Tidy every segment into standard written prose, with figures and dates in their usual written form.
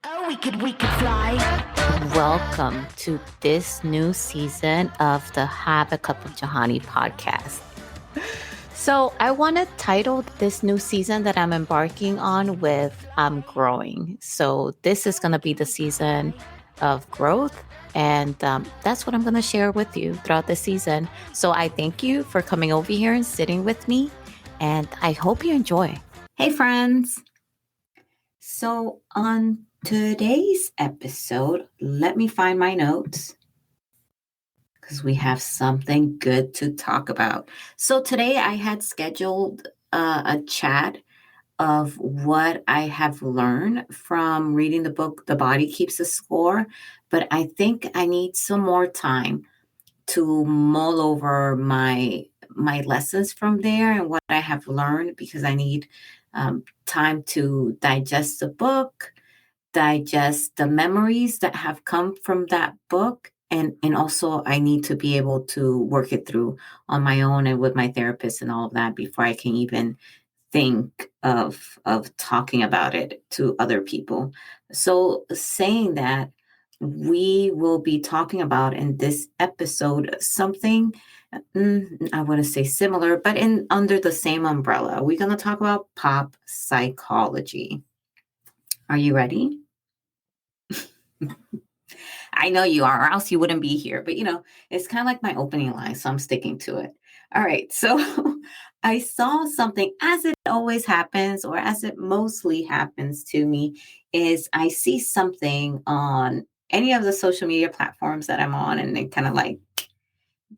Oh, we could fly. Welcome to this new season of the Have a Cup of Jahani podcast. So, I want to title this new season that I'm embarking on with I'm Growing. So, this is going to be the season of growth. And that's what I'm going to share with you throughout the season. So, I thank you for coming over here and sitting with me. And I hope you enjoy. Hey, friends. So, on today's episode, let me find my notes because we have something good to talk about. So, today I had scheduled a chat of what I have learned from reading the book, The Body Keeps a Score, but I think I need some more time to mull over my lessons from there and what I have learned because I need time to digest the book, digest the memories that have come from that book. And also I need to be able to work it through on my own and with my therapist and all of that before I can even think of talking about it to other people. So saying that, we will be talking about in this episode something I want to say similar, but in under the same umbrella. We're going to talk about pop psychology. Are you ready? I know you are, or else you wouldn't be here. But it's kind of like my opening line, so I'm sticking to it. All right. So I saw something, as it always happens, or as it mostly happens to me, is I see something on any of the social media platforms that I'm on, and it kind of like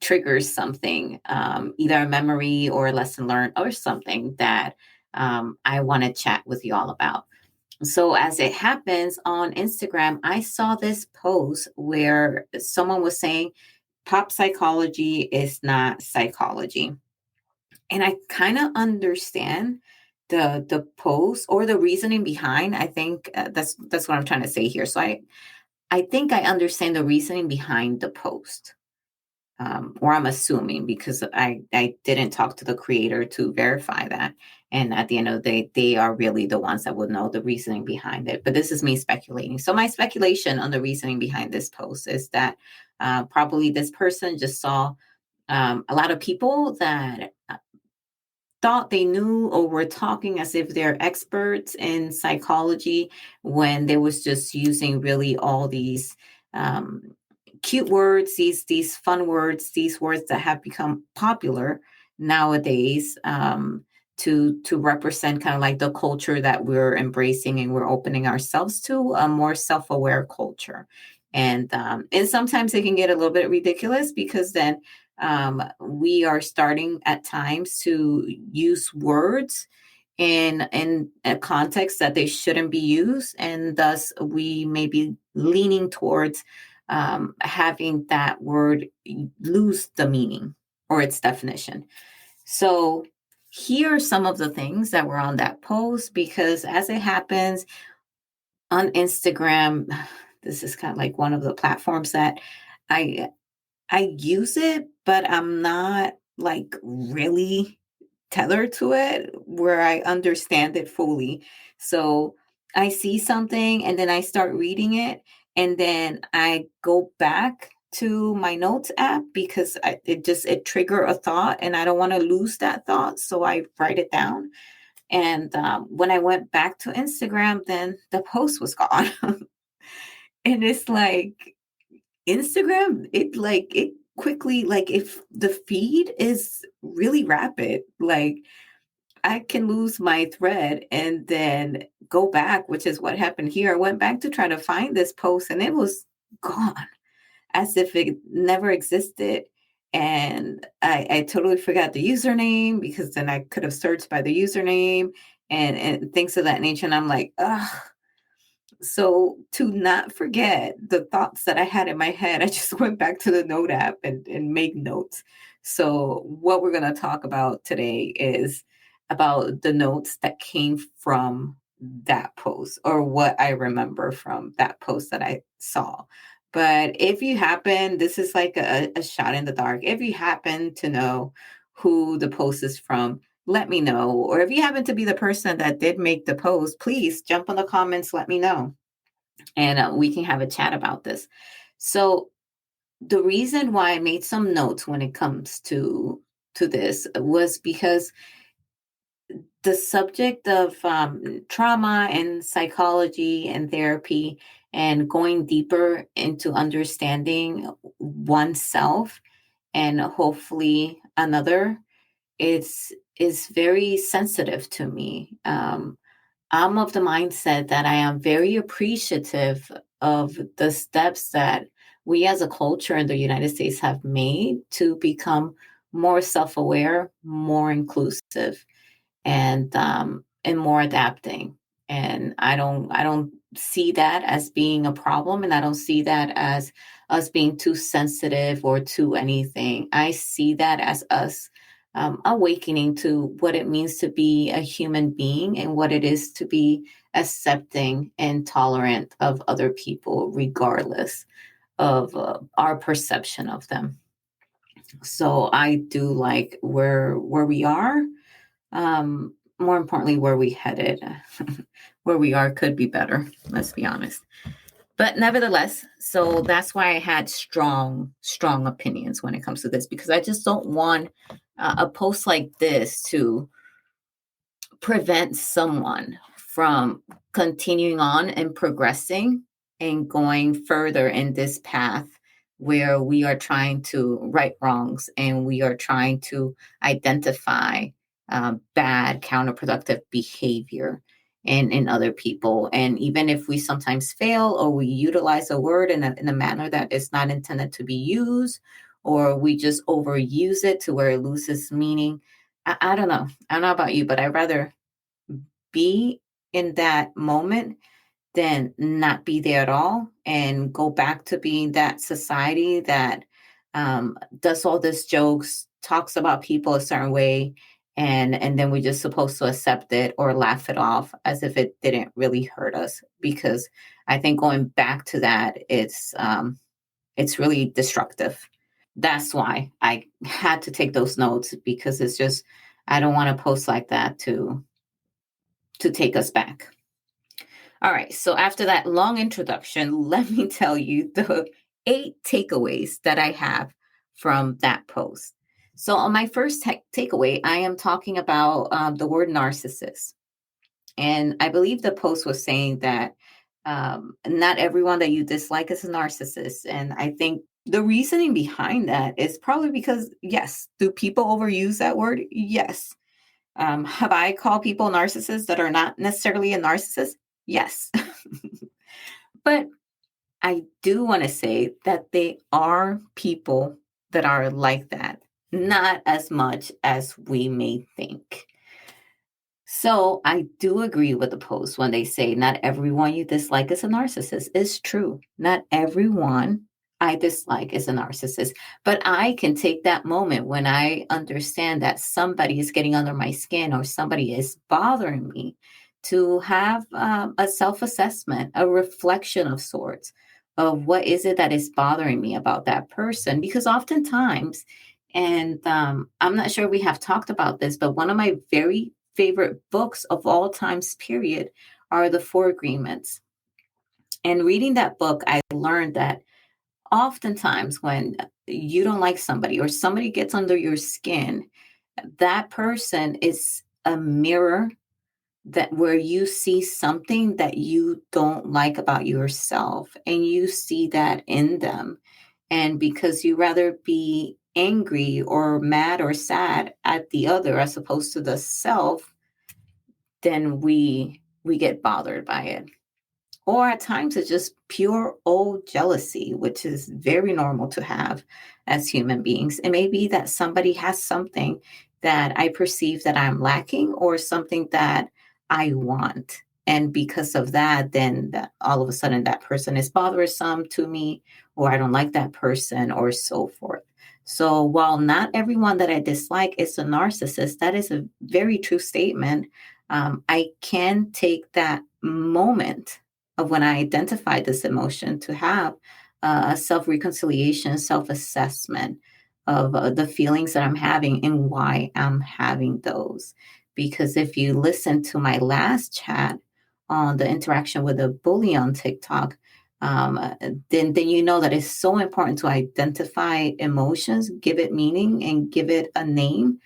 triggers something, either a memory or a lesson learned or something that I want to chat with you all about. So, as it happens on Instagram, I saw this post where someone was saying pop psychology is not psychology. And I kind of understand the post or the reasoning behind. I think that's what I'm trying to say here. So I think I understand the reasoning behind the post, or I'm assuming because I didn't talk to the creator to verify that. And at the end of the day, they are really the ones that would know the reasoning behind it. But this is me speculating. So my speculation on the reasoning behind this post is that probably this person just saw a lot of people that thought they knew or were talking as if they're experts in psychology when they was just using really all these um, cute words, these fun words, these words that have become popular nowadays, to represent kind of like the culture that we're embracing and we're opening ourselves to, a more self-aware culture. And sometimes it can get a little bit ridiculous because then we are starting at times to use words in a context that they shouldn't be used, and thus we may be leaning towards having that word lose the meaning or its definition. So here are some of the things that were on that post, because as it happens on Instagram, this is kind of like one of the platforms that I I use it, but I'm not like really tethered to it where I understand it fully. So I see something and then I start reading it, and then I go back to my notes app because it trigger a thought and I don't want to lose that thought, so I write it down. And when I went back to Instagram, then the post was gone. And it's like Instagram, it quickly, like if the feed is really rapid, like I can lose my thread and then go back, which is what happened here. I went back to try to find this post and it was gone as if it never existed. And I totally forgot the username because then I could have searched by the username and things of that nature. And I'm like, ugh. So to not forget the thoughts that I had in my head, I just went back to the note app and made notes. So what we're going to talk about today is about the notes that came from that post, or what I remember from that post that I saw. But if you happen, this is like a shot in the dark. If you happen to know who the post is from, let me know. Or if you happen to be the person that did make the post, please jump on the comments, let me know. and we can have a chat about this. So the reason why I made some notes when it comes to this was because the subject of trauma and psychology and therapy and going deeper into understanding oneself and hopefully another is very sensitive to me. I'm of the mindset that I am very appreciative of the steps that we as a culture in the United States have made to become more self-aware, more inclusive, and more adapting. And I don't see that as being a problem, and I don't see that as us being too sensitive or too anything. I see that as us awakening to what it means to be a human being and what it is to be accepting and tolerant of other people, regardless of our perception of them. So I do like where we are. More importantly, where we headed. Where we are could be better. Let's be honest. But nevertheless, so that's why I had strong opinions when it comes to this, because I just don't want a post like this to prevent someone from continuing on and progressing and going further in this path where we are trying to right wrongs and we are trying to identify bad counterproductive behavior in other people. And even if we sometimes fail or we utilize a word in a manner that is not intended to be used, or we just overuse it to where it loses meaning, I don't know. I don't know about you, but I'd rather be in that moment than not be there at all and go back to being that society that does all this jokes, talks about people a certain way, and then we're just supposed to accept it or laugh it off as if it didn't really hurt us. Because I think going back to that, it's really destructive. That's why I had to take those notes, because it's just I don't want to post like that to take us back. All right. So after that long introduction, let me tell you the 8 takeaways that I have from that post. So on my first takeaway, I am talking about the word narcissist. And I believe the post was saying that not everyone that you dislike is a narcissist. And I think the reasoning behind that is probably because, yes, do people overuse that word? Yes. Have I called people narcissists that are not necessarily a narcissist? Yes. But I do want to say that they are people that are like that, not as much as we may think. So I do agree with the post when they say not everyone you dislike is a narcissist. It's true. Not everyone I dislike is a narcissist. But I can take that moment when I understand that somebody is getting under my skin or somebody is bothering me to have a self-assessment, a reflection of sorts of what is it that is bothering me about that person. Because oftentimes, and I'm not sure we have talked about this, but one of my very favorite books of all times, period, are the Four Agreements. And reading that book, I learned that oftentimes when you don't like somebody or somebody gets under your skin, that person is a mirror that where you see something that you don't like about yourself and you see that in them. And because you rather be angry or mad or sad at the other as opposed to the self, then we get bothered by it. Or at times it's just pure old jealousy, which is very normal to have as human beings. It may be that somebody has something that I perceive that I'm lacking or something that I want. And because of that, then all of a sudden that person is bothersome to me, or I don't like that person, or so forth. So while not everyone that I dislike is a narcissist, that is a very true statement. I can take that moment of when I identified this emotion to have a self reconciliation, self assessment of the feelings that I'm having and why I'm having those. Because if you listen to my last chat on the interaction with a bully on TikTok, then you know that it's so important to identify emotions, give it meaning, and give it a name,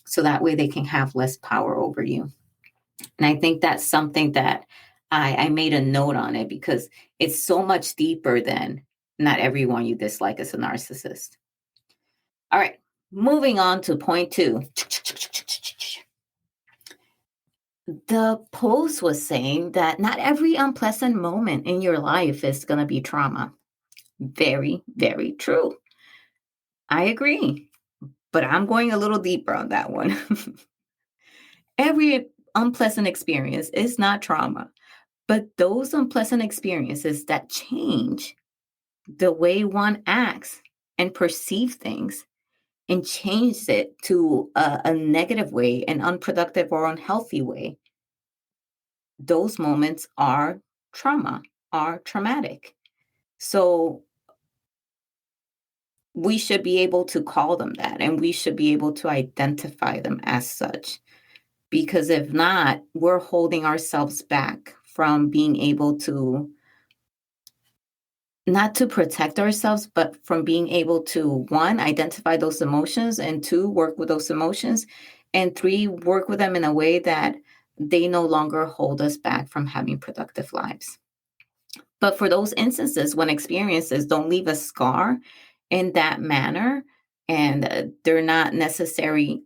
so that way they can have less power over you. And I think that's something that I made a note on it, because it's so much deeper than not everyone you dislike is a narcissist. All right, moving on to point 2. The post was saying that not every unpleasant moment in your life is going to be trauma. Very, very true. I agree, but I'm going a little deeper on that one. Every unpleasant experience is not trauma, but those unpleasant experiences that change the way one acts and perceive things and change it to a negative way, an unproductive or unhealthy way, those moments are trauma, are traumatic. So we should be able to call them that, and we should be able to identify them as such. Because if not, we're holding ourselves back from being able to, not to protect ourselves, but from being able to, one, identify those emotions, and two, work with those emotions, and three, work with them in a way that they no longer hold us back from having productive lives. But for those instances when experiences don't leave a scar in that manner, and they're not necessarily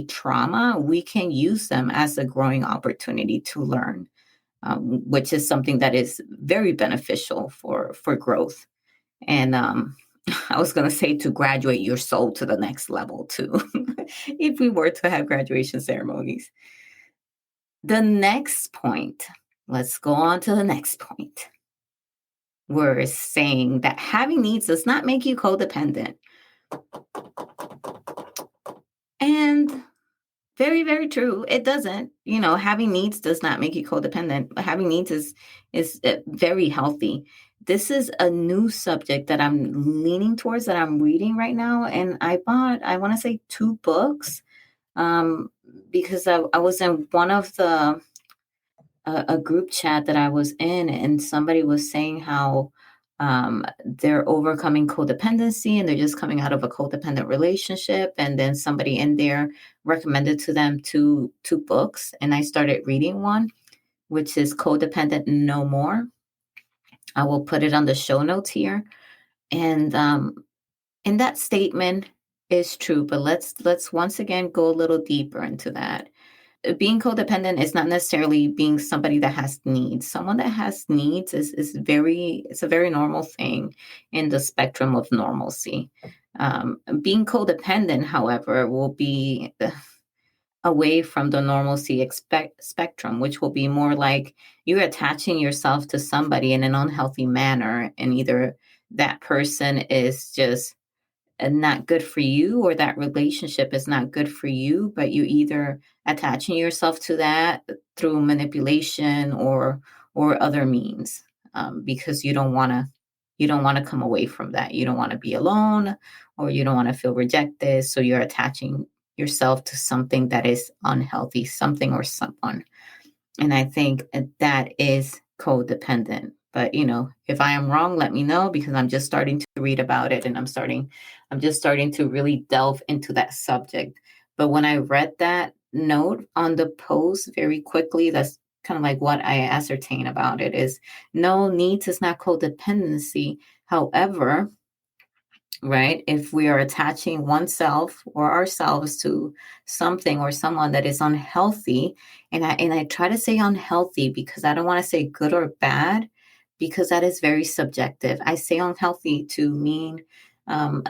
trauma, we can use them as a growing opportunity to learn, which is something that is very beneficial for growth. And I was going to say, to graduate your soul to the next level too, if we were to have graduation ceremonies. The next point, let's go on to the next point. We're saying that having needs does not make you codependent. And very, very true. It doesn't. Having needs does not make you codependent. Having needs is very healthy. This is a new subject that I'm leaning towards, that I'm reading right now. And I bought, I want to say, 2 books, because I was in one of the a group chat that I was in, and somebody was saying how they're overcoming codependency, and they're just coming out of a codependent relationship. And then somebody in there recommended to them two books, and I started reading one, which is Codependent No More. I will put it on the show notes here. And that statement is true, but let's once again go a little deeper into that. Being codependent is not necessarily being somebody that has needs. Someone that has needs is it's a very normal thing in the spectrum of normalcy. Being codependent, however, will be away from the normalcy spectrum, which will be more like you're attaching yourself to somebody in an unhealthy manner, and either that person is just not good for you, or that relationship is not good for you, but you either attaching yourself to that through manipulation or other means, because you don't want to come away from that. You don't want to be alone, or you don't want to feel rejected, so you're attaching yourself to something that is unhealthy, something or someone. And I think that is codependent. But if I am wrong, let me know, because I'm just starting to read about it, and I'm just starting to really delve into that subject. But when I read that note on the post very quickly, that's kind of like what I ascertain about it is, no, needs is not codependency. However, right, if we are attaching oneself or ourselves to something or someone that is unhealthy, and I try to say unhealthy because I don't want to say good or bad, because that is very subjective. I say unhealthy to mean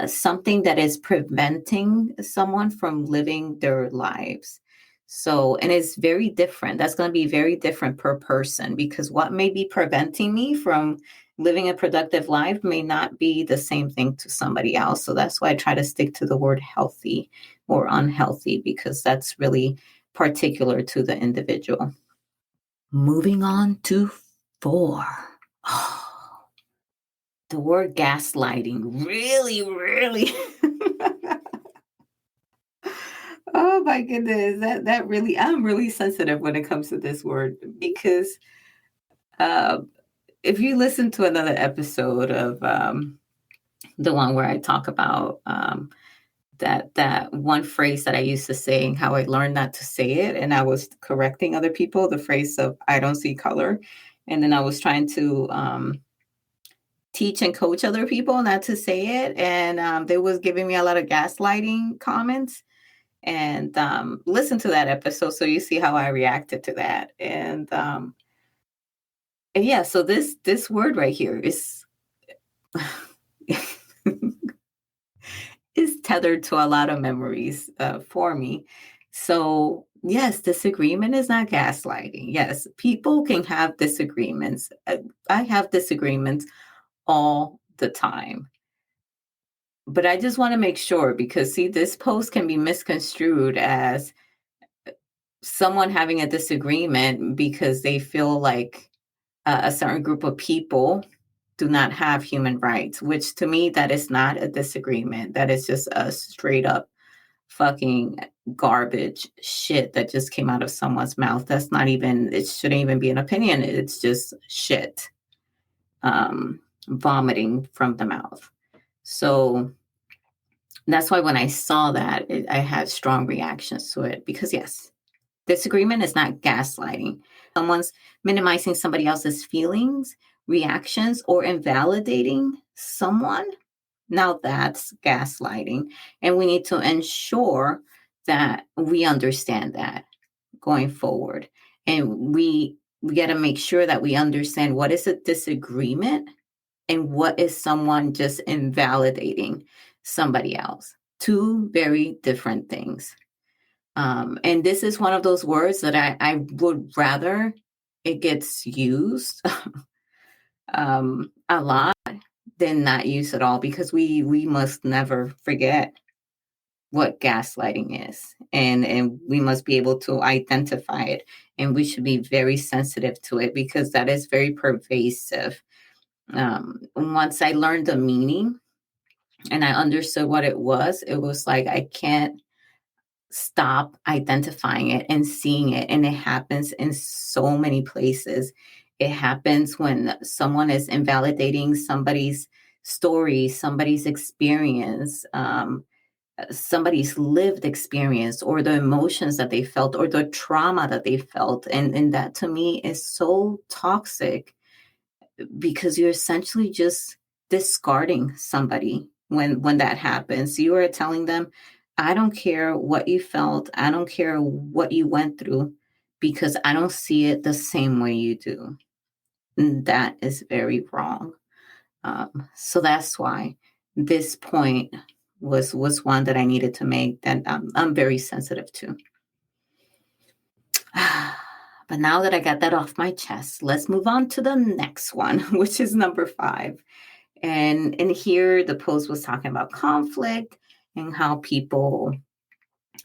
something that is preventing someone from living their lives. So, and it's very different. That's going to be very different per person, because what may be preventing me from living a productive life may not be the same thing to somebody else. So that's why I try to stick to the word healthy or unhealthy, because that's really particular to the individual. Moving on to 4. Oh, the word gaslighting really, really. Oh my goodness, that really, I'm really sensitive when it comes to this word because uh, if you listen to another episode of the one where I talk about that one phrase that I used to say and how I learned not to say it, and I was correcting other people, the phrase of "I don't see color," and then I was trying to teach and coach other people not to say it, and they was giving me a lot of gaslighting comments. And listen to that episode so you see how I reacted to that. And yeah, so this word right here is is tethered to a lot of memories for me. So yes, disagreement is not gaslighting. Yes, people can have disagreements. I have disagreements all the time. But I just want to make sure because see, this post can be misconstrued as someone having a disagreement because they feel like a certain group of people do not have human rights, which to me, that is not a disagreement. That is just a straight up fucking garbage shit that just came out of someone's mouth. That's not even, it shouldn't even be an opinion. It's just shit vomiting from the mouth. So that's why when I saw that, I had strong reactions to it because, yes, disagreement is not gaslighting. Someone's minimizing somebody else's feelings, reactions, or invalidating someone. Now that's gaslighting. And we need to ensure that we understand that going forward. And we got to make sure that we understand what is a disagreement and what is someone just invalidating somebody else. Two very different things. And this is one of those words that I would rather it gets used a lot than not used at all because we must never forget what gaslighting is and we must be able to identify it and we should be very sensitive to it because that is very pervasive. Once I learned the meaning and I understood what it was like I can't stop identifying it and seeing it. And it happens in so many places. It happens when someone is invalidating somebody's story, somebody's experience, somebody's lived experience, or the emotions that they felt, or the trauma that they felt. And that to me is so toxic because you're essentially just discarding somebody when that happens. You are telling them, I don't care what you felt, I don't care what you went through because I don't see it the same way you do. And that is very wrong. So that's why this point was one that I needed to make that I'm very sensitive to. But now that I got that off my chest, let's move on to the next one, which is number 5. And in here, the post was talking about conflict and how people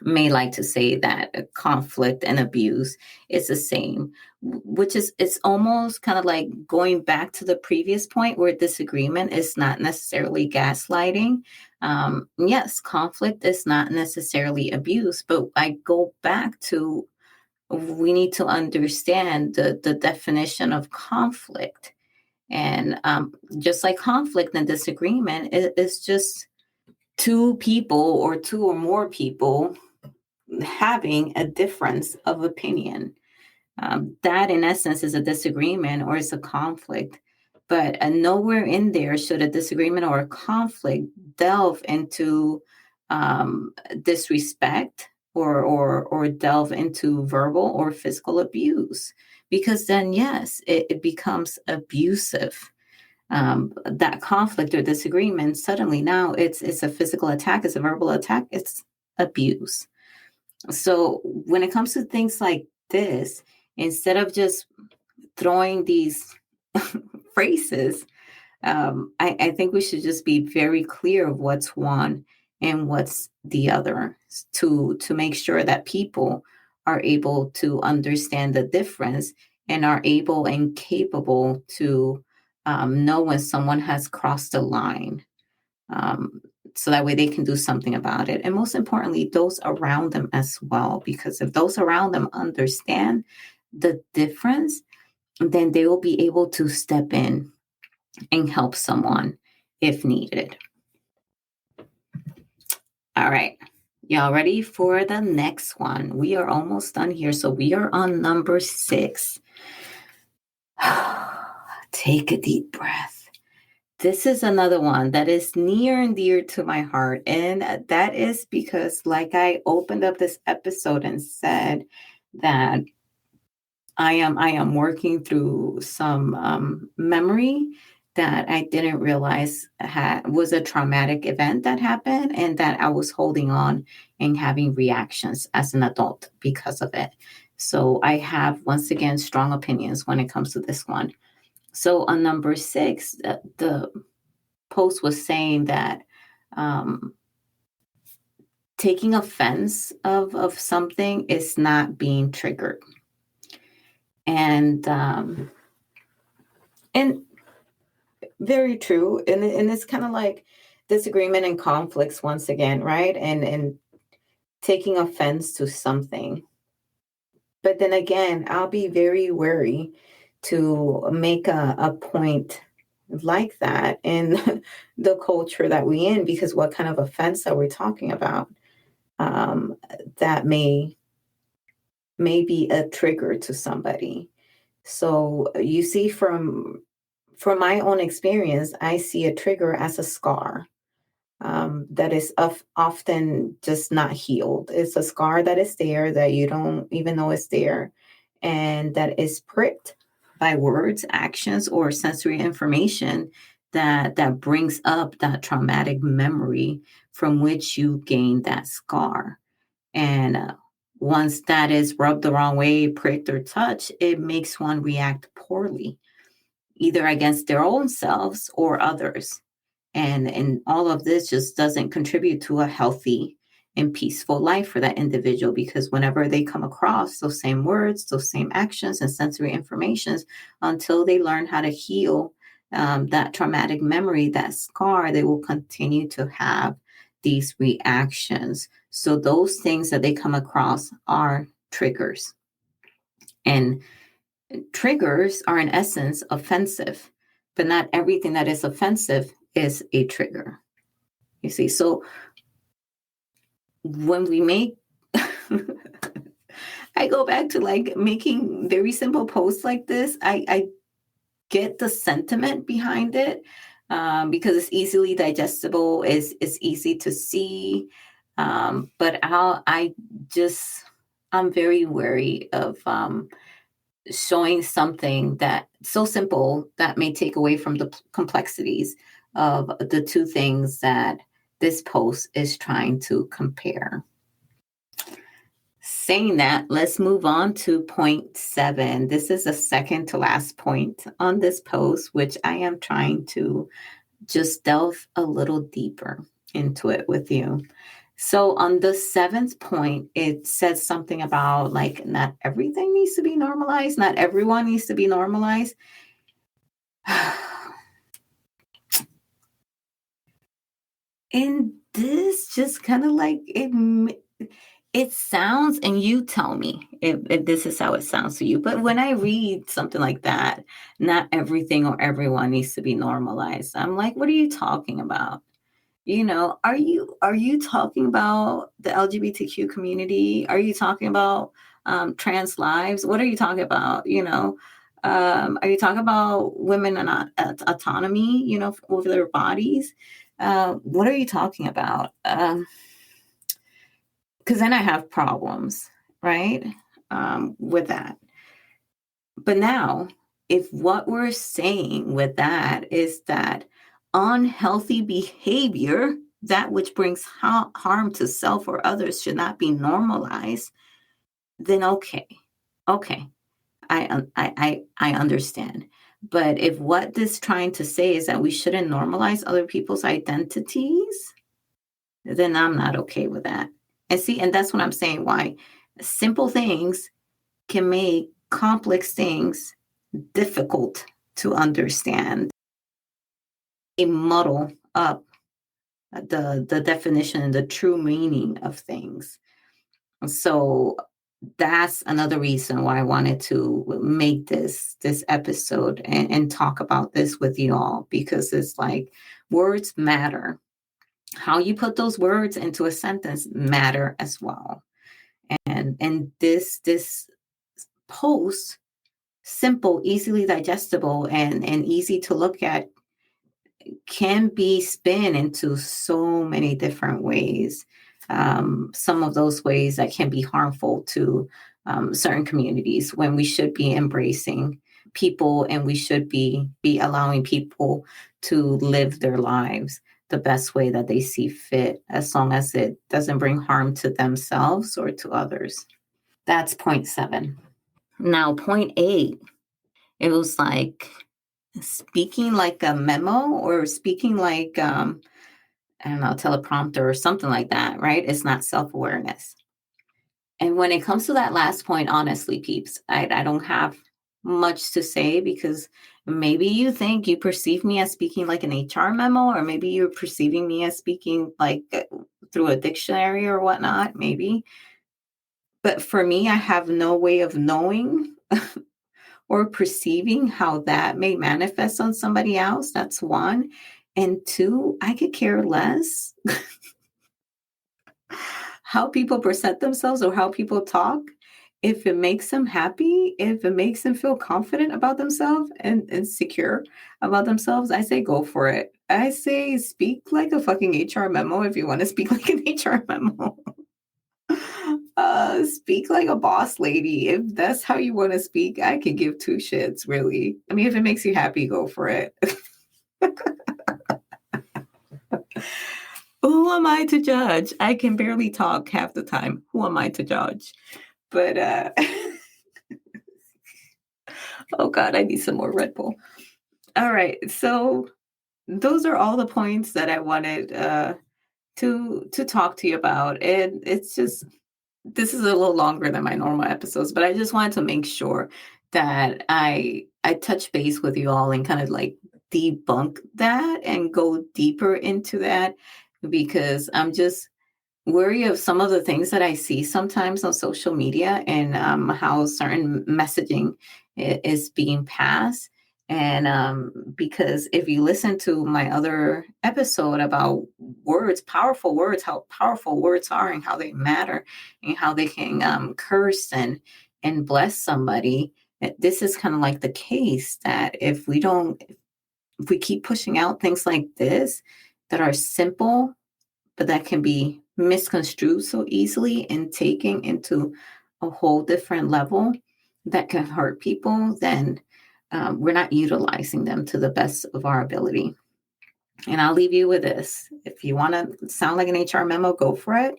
may like to say that conflict and abuse is the same, which is it's almost kind of like going back to the previous point where disagreement is not necessarily gaslighting. Yes, conflict is not necessarily abuse, but I go back to we need to understand the definition of conflict. And just like conflict and disagreement, it's just two people or two or more people having a difference of opinion. That, in essence, is a disagreement or it's a conflict. But nowhere in there should a disagreement or a conflict delve into disrespect or delve into verbal or physical abuse, because then yes, it becomes abusive. That conflict or disagreement suddenly now it's a physical attack, it's a verbal attack, it's abuse. So when it comes to things like this, instead of just throwing these phrases, I think we should just be very clear of what's one and what's the other to make sure that people are able to understand the difference and are able and capable to know when someone has crossed the line. Um, so that way they can do something about it. And most importantly, those around them as well, because if those around them understand the difference, then they will be able to step in and help someone if needed. All right. Y'all ready for the next one? We are almost done here. So we are on number 6. Take a deep breath. This is another one that is near and dear to my heart. And that is because, like I opened up this episode and said that I am working through some memory that I didn't realize was a traumatic event that happened, and that I was holding on and having reactions as an adult because of it. So I have, once again, strong opinions when it comes to this one. So on number 6, the post was saying that taking offense of something is not being triggered. And very true. And it's kind of like disagreement and conflicts once again, right? And taking offense to something. But then again, I'll be very wary to make a point like that in the culture that we in, because what kind of offense are we talking about? That may be a trigger to somebody. So you see, from my own experience, I see a trigger as a scar that is often just not healed. It's a scar that is there that you don't even know is there, and that is pricked by words, actions, or sensory information that brings up that traumatic memory from which you gained that scar. And once that is rubbed the wrong way, pricked, or touched, it makes one react poorly, either against their own selves or others. And all of this just doesn't contribute to a healthy and peaceful life for that individual, because whenever they come across those same words, those same actions and sensory informations, until they learn how to heal that traumatic memory, that scar, they will continue to have these reactions. So those things that they come across are triggers. And triggers are in essence offensive, but not everything that is offensive is a trigger. You see, so when we make, I go back to like making very simple posts like this. I get the sentiment behind it, because it's easily digestible, it's easy to see. But I'm very wary of showing something that so simple that may take away from the complexities of the two things that this post is trying to compare. Saying that, let's move on to point 7. This is the second to last point on this post, which I am trying to just delve a little deeper into it with you. So on the 7th point, it says something about like, not everything needs to be normalized. Not everyone needs to be normalized. And this just kind of like, it sounds, and you tell me if this is how it sounds to you. But when I read something like that, not everything or everyone needs to be normalized, I'm like, what are you talking about? Are you talking about the LGBTQ community? Are you talking about trans lives? What are you talking about? Are you talking about women and autonomy? Over their bodies? What are you talking about? Because then I have problems, right? With that. But now, if what we're saying with that is that unhealthy behavior, that which brings harm to self or others, should not be normalized, then okay, I understand. But if what this trying to say is that we shouldn't normalize other people's identities, then I'm not okay with that. And see, and that's what I'm saying, why simple things can make complex things difficult to understand. They muddle up the definition and the true meaning of things. So that's another reason why I wanted to make this episode and talk about this with you all, because it's like words matter. How you put those words into a sentence matter as well. And this post, simple, easily digestible, and easy to look at, can be spun into so many different ways. Some of those ways that can be harmful to certain communities, when we should be embracing people and we should be allowing people to live their lives the best way that they see fit, as long as it doesn't bring harm to themselves or to others. That's point 7. Now, point 8, it was like speaking like a memo, or speaking like, I don't know, teleprompter or something like that, right? It's not self-awareness. And when it comes to that last point, honestly, peeps, I don't have much to say, because maybe you think you perceive me as speaking like an HR memo, or maybe you're perceiving me as speaking like through a dictionary or whatnot, maybe. But for me, I have no way of knowing or perceiving how that may manifest on somebody else. That's one. And two, I could care less how people present themselves or how people talk. If it makes them happy, if it makes them feel confident about themselves and secure about themselves, I say go for it. I say speak like a fucking HR memo if you want to speak like an HR memo. Speak like a boss lady. If that's how you want to speak, I can give two shits, really. I mean, if it makes you happy, go for it. Who am I to judge? I can barely talk half the time. Who am I to judge? But oh God, I need some more Red Bull. All right, so those are all the points that I wanted to talk to you about. And it's just, this is a little longer than my normal episodes, but I just wanted to make sure that I touch base with you all and kind of like debunk that and go deeper into that, because I'm just wary of some of the things that I see sometimes on social media, and how certain messaging is being passed. And because if you listen to my other episode about words, powerful words, how powerful words are and how they matter and how they can curse and bless somebody, this is kind of like the case, that if we keep pushing out things like this that are simple, but that can be misconstrued so easily and taken into a whole different level that can hurt people, then we're not utilizing them to the best of our ability. And I'll leave you with this. If you want to sound like an HR memo, go for it.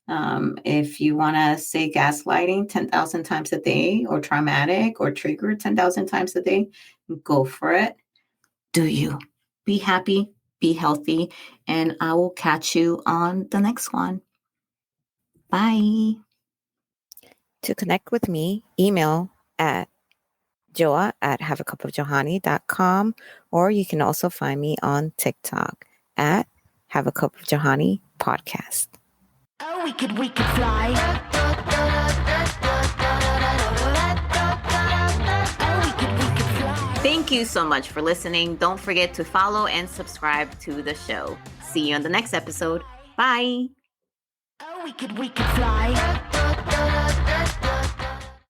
If you want to say gaslighting 10,000 times a day, or traumatic or trigger 10,000 times a day, go for it. Do you. Be happy, be healthy, and I will catch you on the next one. Bye. To connect with me, email at joa@haveacupofjohanny.com, or you can also find me on TikTok at Have a Cup of Johanny Podcast. Oh, we could fly. Thank you so much for listening. Don't forget to follow and subscribe to the show. See you on the next episode. Bye. Oh, we could fly.